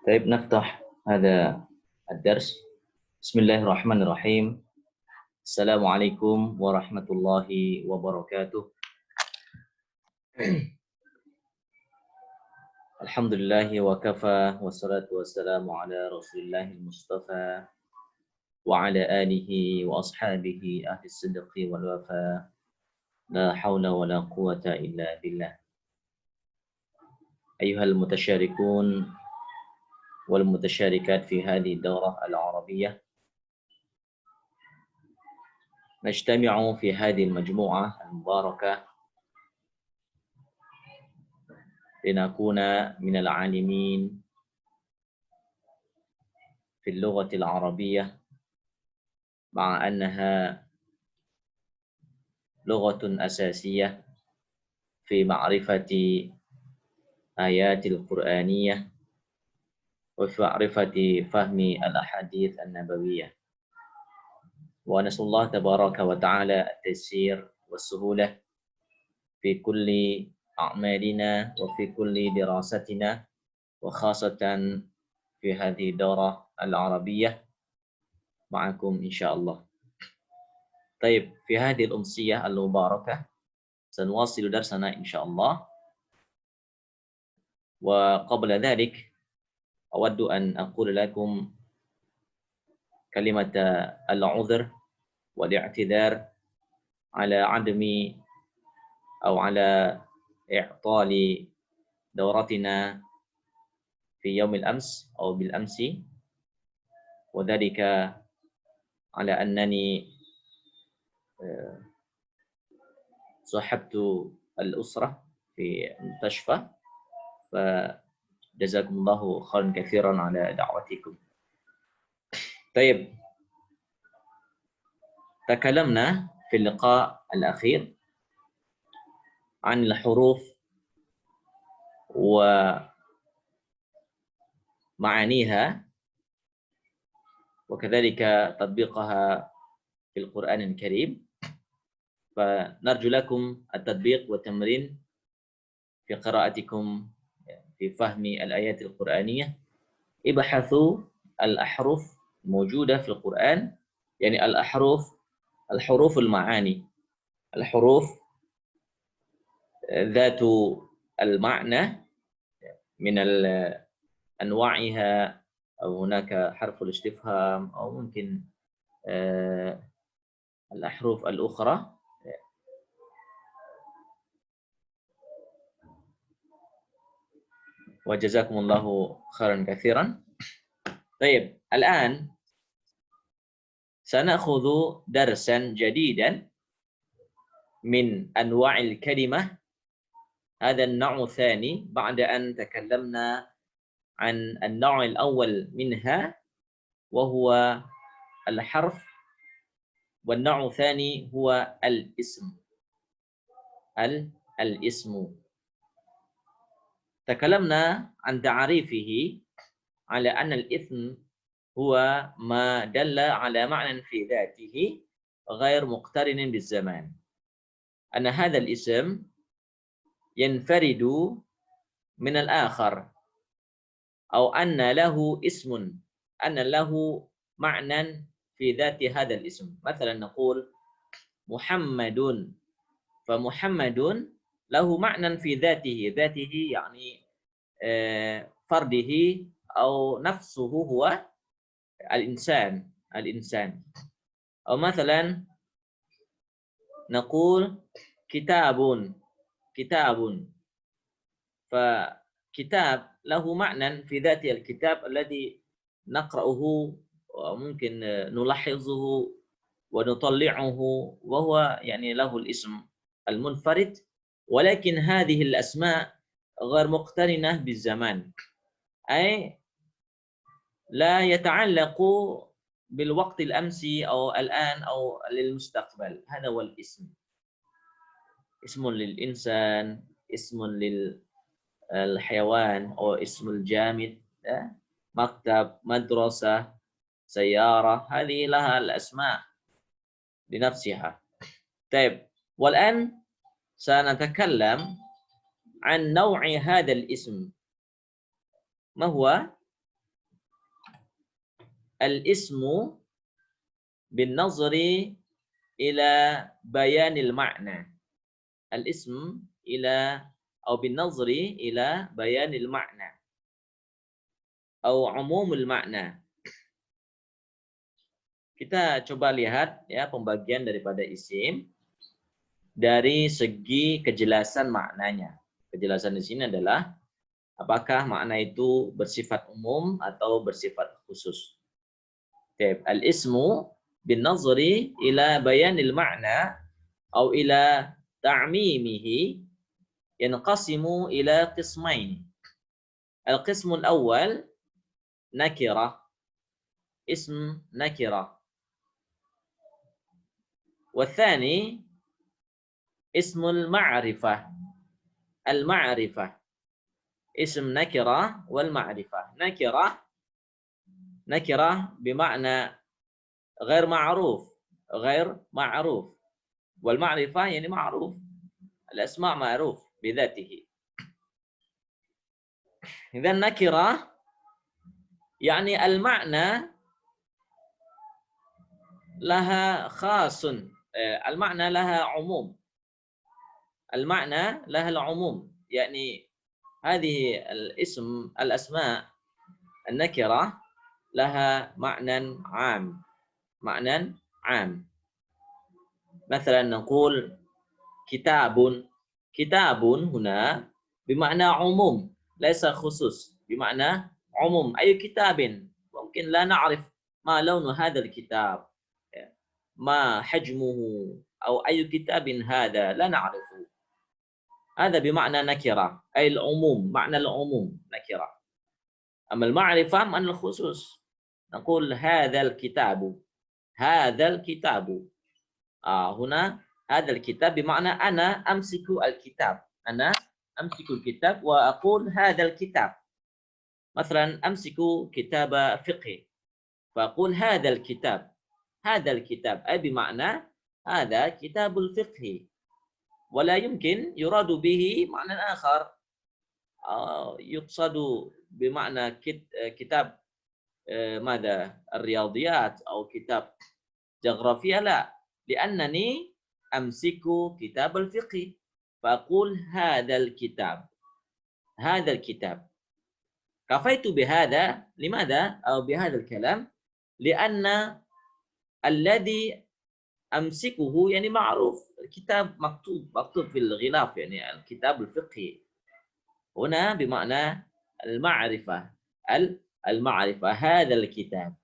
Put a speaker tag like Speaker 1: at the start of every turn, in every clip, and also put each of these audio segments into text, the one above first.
Speaker 1: طيب نفتح هذا الدرس. بسم الله الرحمن الرحيم. السلام عليكم ورحمة الله وبركاته. الحمد لله وكفى والصلاة والسلام على رسول الله المصطفى وعلى آله وأصحابه أهل الصدق والوفاء. لا حول ولا قوة إلا بالله. أيها المتشاركون والمتشاركات في هذه الدورة العربية، نجتمع في هذه المجموعة المباركة لنكون من العالمين في اللغة العربية، مع أنها لغة أساسية في معرفة آيات القرآنية وفي معرفة فهم الأحاديث النبوية. ونسأل الله تبارك وتعالى التيسير والسهولة في كل أعمالنا وفي كل دراستنا، وخاصة في هذه الدورة العربية معكم إن شاء الله. طيب، في هذه الأمسية المباركة سنواصل درسنا إن شاء الله. وقبل ذلك أود أن أقول لكم كلمة العذر والاعتذار على عدم أو على إعطال دورتنا في يوم الأمس أو بالأمس، وذلك على أنني صاحبت الأسرة في المستشفى، فجزاكم الله خيرا كثيرا على دعوتكم. طيب، تكلمنا في اللقاء الأخير عن الحروف ومعانيها وكذلك تطبيقها في القرآن الكريم، فنرجو لكم التطبيق والتمرين في قراءتكم في فهم الآيات القرآنية. ابحثوا الأحرف الموجودة في القرآن، يعني الحروف المعاني، الحروف ذات المعنى من أنواعها، أو هناك حرف الاستفهام أو ممكن الأحرف الأخرى. وجزاكم الله خيرا كثيرا. طيب، الآن سنأخذ درسا جديدا من أنواع الكلمة. هذا النوع الثاني بعد أن تكلمنا عن النوع الأول منها وهو الحرف، والنوع الثاني هو الاسم. الاسم تكلمنا عن تعريفه على أن الاسم هو ما دل على معنى في ذاته غير مقترن بالزمان، أن هذا الاسم ينفرد من الآخر، أو أن له اسم، أن له معنى في ذات هذا الاسم. مثلا نقول محمد، فمحمد له معنى في ذاته يعني فرده أو نفسه هو الإنسان. أو مثلا نقول كتاب، فكتاب له معنى في ذات الكتاب الذي نقرأه وممكن نلاحظه ونطلعه، وهو يعني له الاسم المنفرد، ولكن هذه الأسماء غير مقترنة بالزمان، أي لا يتعلق بالوقت الأمسي أو الآن أو للمستقبل. هذا هو الاسم. اسم للإنسان، اسم للحيوان، أو اسم الجامد، مكتب، مدرسة، سيارة، هذه لها الأسماء لنفسها. طيب، والآن سنتكلم عن نوع هذا الاسم. ما هو؟ al-ismu bin nazri ila bayanil ma'na. Al-ism ila atau bin nazri ila bayanil ma'na atau umumul ma'na. Kita coba lihat ya pembagian daripada isim dari segi kejelasan maknanya. Kejelasan di sini adalah apakah makna itu bersifat umum atau bersifat khusus. Al-ismu bin nazri ila bayanil ma'na atau ila ta'mimihi yanqasimu ila qismain. Al-qismu al-awwal nakirah, ism nakirah. والثاني اسم المعرفة. المعرفة اسم نكرة والمعرفة. نكرة بمعنى غير معروف، غير معروف، والمعرفة يعني معروف، الأسماء معروف بذاته. إذا نكرة يعني المعنى لها خاص، المعنى لها عموم، المعنى لها العموم، يعني هذه الاسم الأسماء النكرة لها معنى عام، معنى عام. مثلا نقول كتاب، كتاب هنا بمعنى عموم ليس خصوص، بمعنى عموم أي كتاب. ممكن لا نعرف ما لون هذا الكتاب، ما حجمه، أو أي كتاب هذا لا نعرفه. هذا بمعنى نكرة أي العموم، معنى العموم نكرة. أما المعرفة معنى الخصوص، نقول هذا الكتاب، هذا الكتاب. هنا هذا الكتاب بمعنى أنا أمسك الكتاب، أنا أمسك الكتاب وأقول هذا الكتاب. مثلا أمسك كتاب فقه فأقول هذا الكتاب، هذا الكتاب أي بمعنى هذا كتاب الفقه، ولا يمكن يراد به معنى آخر، يقصد بمعنى كتاب ماذا الرياضيات أو كتاب جغرافيا، لا، لأنني أمسك كتاب الفقه فأقول هذا الكتاب، هذا الكتاب. كفيت بهذا، لماذا أو بهذا الكلام؟ لأن الذي أمسكه يعني معروف، الكتاب مكتوب في الغلاف، يعني الكتاب الفقهي. هنا بمعنى المعرفة، المعرفة هذا الكتاب.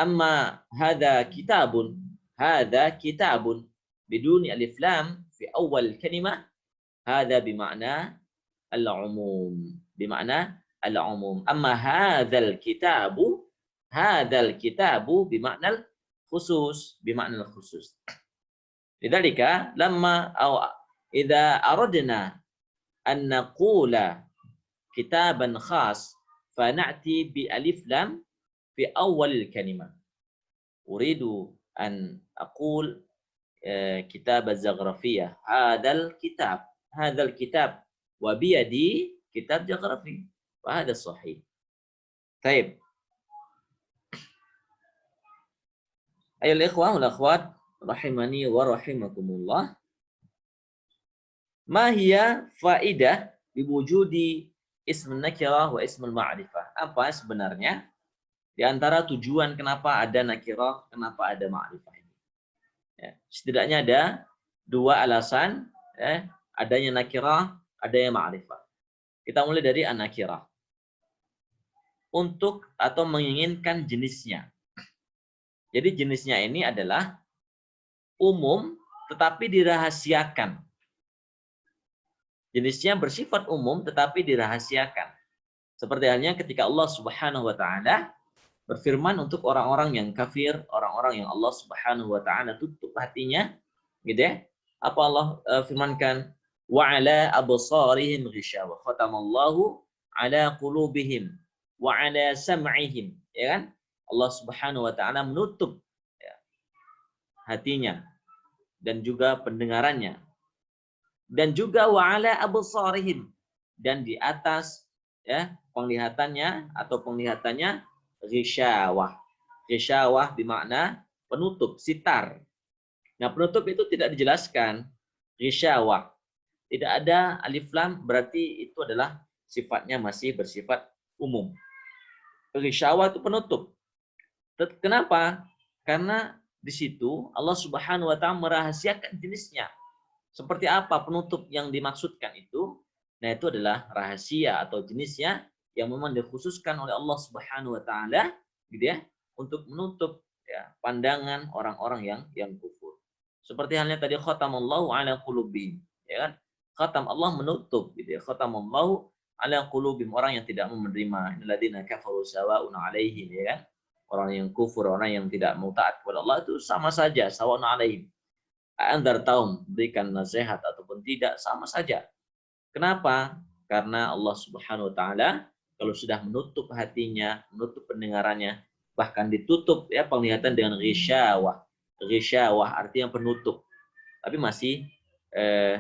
Speaker 1: أما هذا كتاب، هذا كتاب بدون ألف لام في أول الكلمة، هذا بمعنى العموم، بمعنى العموم. أما هذا الكتاب، هذا الكتاب بمعنى الخصوص، بمعنى الخصوص. لذلك لما أو إذا أردنا أن نقول كتابا خاص فنأتي بألف لام في أول الكلمة. أريد أن أقول كتاب الجغرافية، هذا الكتاب، هذا الكتاب، وبيدي كتاب جغرافي، وهذا صحيح. طيب أيها الإخوة والأخوات رحمني ورحمكم الله، ما هي فائدة بوجود اسم النكرة واسم المعرفة؟ Apa sebenarnya di antara tujuan kenapa ada nakirah, kenapa ada ma'rifah ini? Ya, setidaknya ada dua alasan adanya nakirah, adanya ma'rifah. Kita mulai dari an-nakirah. Untuk atau menginginkan jenisnya. Jadi jenisnya ini adalah umum tetapi dirahasiakan. Jenisnya bersifat umum tetapi dirahasiakan. Seperti halnya ketika Allah Subhanahu wa taala berfirman untuk orang-orang yang kafir, orang-orang yang Allah Subhanahu wa taala tutup hatinya, gitu ya. Apa Allah firmankan? Wa ala absarihim ghishawa khatamallahu ala qulubihim wa ala sam'ihim, ya kan? Allah Subhanahu wa taala menutup ya, hatinya dan juga pendengarannya. Dan juga wa ala absarihim, dan di atas ya penglihatannya atau penglihatannya ghisyawah. Ghisyawah bermakna penutup, sitar. Nah, penutup itu tidak dijelaskan. Ghisyawah. Tidak ada alif lam, berarti itu adalah sifatnya masih bersifat umum. Ghisyawah itu penutup. Kenapa? Karena di situ Allah Subhanahu wa taala merahasiakan jenisnya. Seperti apa penutup yang dimaksudkan itu? Nah, itu adalah rahasia atau jenisnya yang memang dikhususkan oleh Allah Subhanahu wa taala gitu ya, untuk menutup ya pandangan orang-orang yang kufur. Seperti halnya tadi khatamallahu ala qulubihim, ya kan? Khatam Allah menutup gitu ya. Khatamallahu ala qulubihim, orang yang tidak menerima. Innalladzina kafaru sawa'un 'alaihim, ya kan? Orang yang kufur, orang yang tidak mau taat kepada Allah itu sama saja, sawa'un 'alaihim. Anzar taum, berikan nasihat ataupun tidak, sama saja. Kenapa? Karena Allah Subhanahu wa taala kalau sudah menutup hatinya, menutup pendengarannya, bahkan ditutup ya penglihatan dengan ghisyawah. Ghisyawah artinya penutup. Tapi masih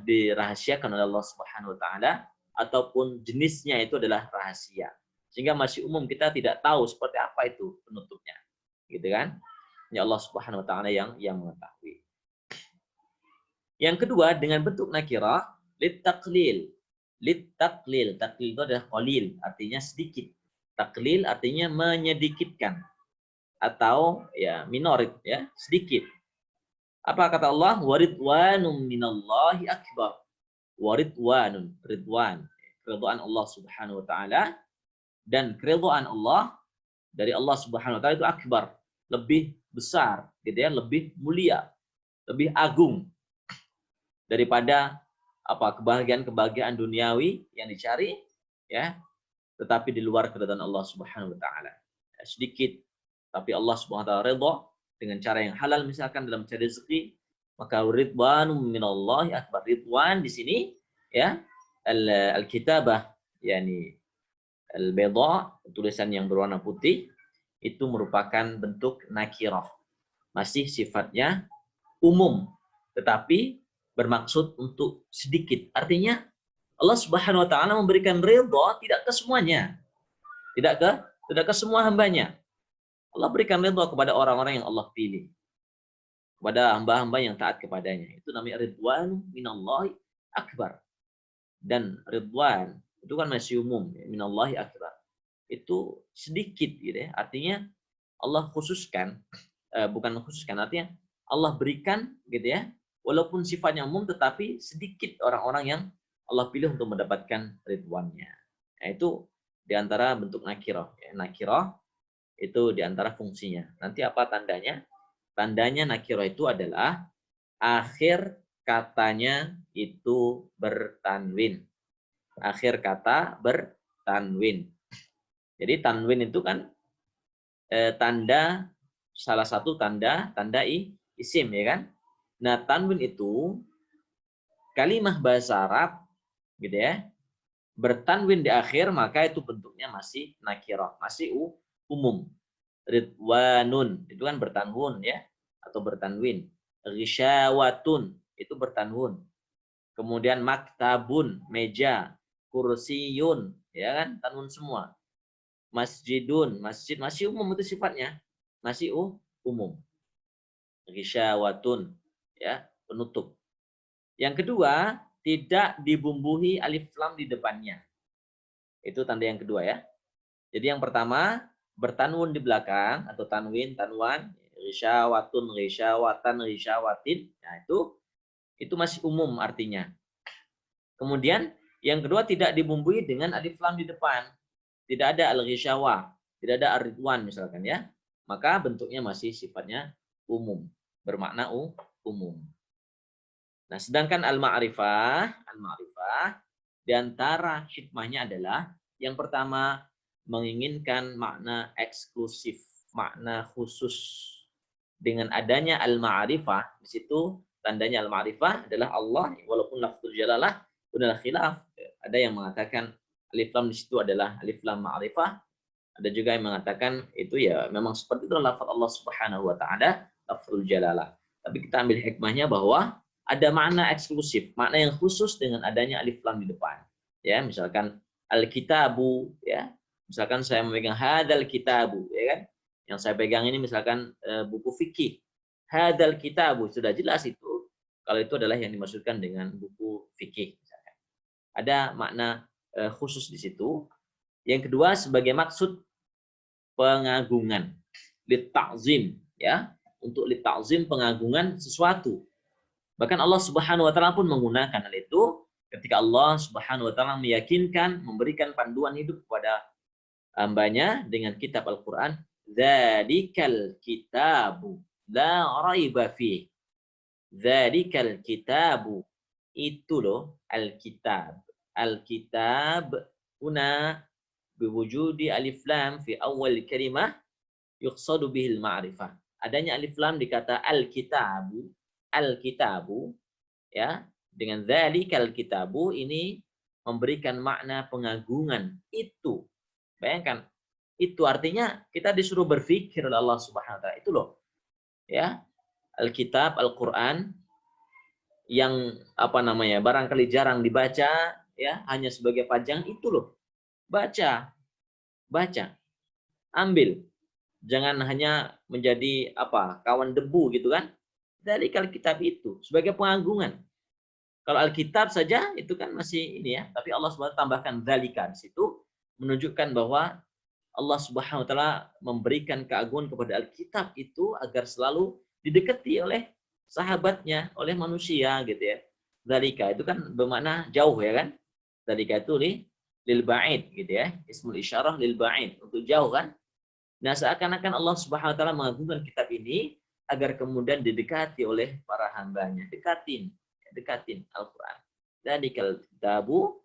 Speaker 1: dirahasiakan oleh Allah Subhanahu wa taala ataupun jenisnya itu adalah rahasia. Sehingga masih umum kita tidak tahu seperti apa itu penutupnya. Gitu kan? Ya Allah Subhanahu wa taala yang mengetahui. Yang kedua dengan bentuk nakirah littaqlil. Littaqlil, taqlil itu adalah qalil, artinya sedikit. Taqlil artinya menyedikitkan atau ya minorit ya, sedikit. Apa kata Allah? Waridwanum minallahi akbar. Waridwanun, ridwan, keridhaan Allah Subhanahu wa taala, dan keridhaan Allah dari Allah Subhanahu wa taala itu akbar, lebih besar gitu ya, lebih mulia, lebih agung daripada apa kebahagiaan duniawi yang dicari ya, tetapi di luar keridhaan Allah Subhanahu wa taala. Sedikit tapi Allah Subhanahu wa taala ridha dengan cara yang halal, misalkan dalam mencari rezeki, maka ridwanum minallahi akbar. Ridwan di sini ya al-kitabah yakni al-bayda, tulisan yang berwarna putih, itu merupakan bentuk nakirah. Masih sifatnya umum tetapi bermaksud untuk sedikit. Artinya Allah Subhanahu wa taala memberikan ridha tidak ke semuanya. Tidak ke semua hambanya. Allah berikan ridha kepada orang-orang yang Allah pilih. Kepada hamba-hamba yang taat kepadanya. Itu namanya ridwan minallahi akbar. Dan ridwan itu kan masih umum, ya, minallahi akbar. Itu sedikit gitu ya. Artinya Allah khususkan, bukan khususkan, artinya Allah berikan gitu ya. Walaupun sifatnya umum tetapi sedikit orang-orang yang Allah pilih untuk mendapatkan ridwannya. Nah, itu diantara bentuk nakirah. Ya. Nakirah itu diantara fungsinya. Nanti apa tandanya? Tandanya nakirah itu adalah akhir katanya itu bertanwin. Akhir kata bertanwin. Jadi tanwin itu kan tanda, salah satu tanda isim ya kan. Nah, tanwin itu kalimah bahasa Arab gitu ya, bertanwin di akhir, maka itu bentuknya masih nakirah, masih umum. Ridwanun itu kan bertanwin ya, atau bertanwin. Ghisyawatun itu bertanwin. Kemudian maktabun, meja. Kursiyun ya kan, tanwin semua. Masjidun, masjid, masih umum itu sifatnya, masih umum. Ghisyawatun ya, penutup. Yang kedua, tidak dibumbui alif lam di depannya. Itu tanda yang kedua ya. Jadi yang pertama, bertanwin di belakang atau tanwin, tanwan, ghisyawatun, ghisyawatan, ghysyawatin. Nah, itu masih umum artinya. Kemudian yang kedua, tidak dibumbui dengan alif lam di depan. Tidak ada al-ghisyawah, tidak ada ar-ridwan misalkan ya. Maka bentuknya masih sifatnya umum, bermakna umum. Nah, sedangkan al-ma'rifah di antara hikmahnya adalah yang pertama menginginkan makna eksklusif, makna khusus. Dengan adanya al-ma'rifah, di situ tandanya al-ma'rifah adalah Allah, walaupun lafzul jalalah adalah khilaf. Ada yang mengatakan alif lam di situ adalah alif lam ma'rifah. Ada juga yang mengatakan itu ya memang seperti itu lafaz Allah Subhanahu wa taala, lafzul jalalah. Tapi kita ambil hikmahnya bahwa ada makna eksklusif, makna yang khusus dengan adanya alif lam di depan. Ya, misalkan al-kitabu ya. Misalkan saya memegang hadal kitabu ya kan. Yang saya pegang ini misalkan buku fikih. Hadzal kitabu, sudah jelas itu. Kalau itu adalah yang dimaksudkan dengan buku fikih. Misalkan. Ada makna khusus di situ. Yang kedua sebagai maksud pengagungan. Litta'zim, ya. Untuk litta'zim pengagungan sesuatu. Bahkan Allah Subhanahu wa taala pun menggunakan hal itu ketika Allah Subhanahu wa taala meyakinkan, memberikan panduan hidup kepada hambanya dengan kitab Al-Qur'an. Dzalikal kitabu la raiba fi. Dzalikal kitabu, itu loh al-kitab. Al-kitab huna biwujudi alif lam fi awal kalimah yuqsadu bihil ma'rifah. Adanya alif lam di kata al-kitabu, al-kitabu, ya, dengan dzalikal kitabu ini memberikan makna pengagungan. Itu, bayangkan, itu artinya kita disuruh berpikir oleh Allah Subhanahu wa taala. Itu loh. Ya, Alkitab, Al-Qur'an yang barangkali jarang dibaca, ya, hanya sebagai pajang, itu loh. Baca. Ambil. Jangan hanya menjadi kawan debu gitu kan. Dari Alkitab itu sebagai pengagungan. Kalau Alkitab saja itu kan masih ini ya, tapi Allah SWT tambahkan dzalika di situ menunjukkan bahwa Allah Subhanahu wa taala memberikan keagungan kepada Alkitab itu agar selalu didekati oleh sahabatnya, oleh manusia gitu ya. Dzalika itu kan bermakna jauh ya kan. Dzalika itu lil ba'id gitu ya. Ismul isyarah lil ba'id, untuk jauh kan. Nah, seakan-akan Allah Subhanahu wa taala mengagungkan kitab ini agar kemudian didekati oleh para hambanya. Dekatin Al-Qur'an. Dzalikal kitabu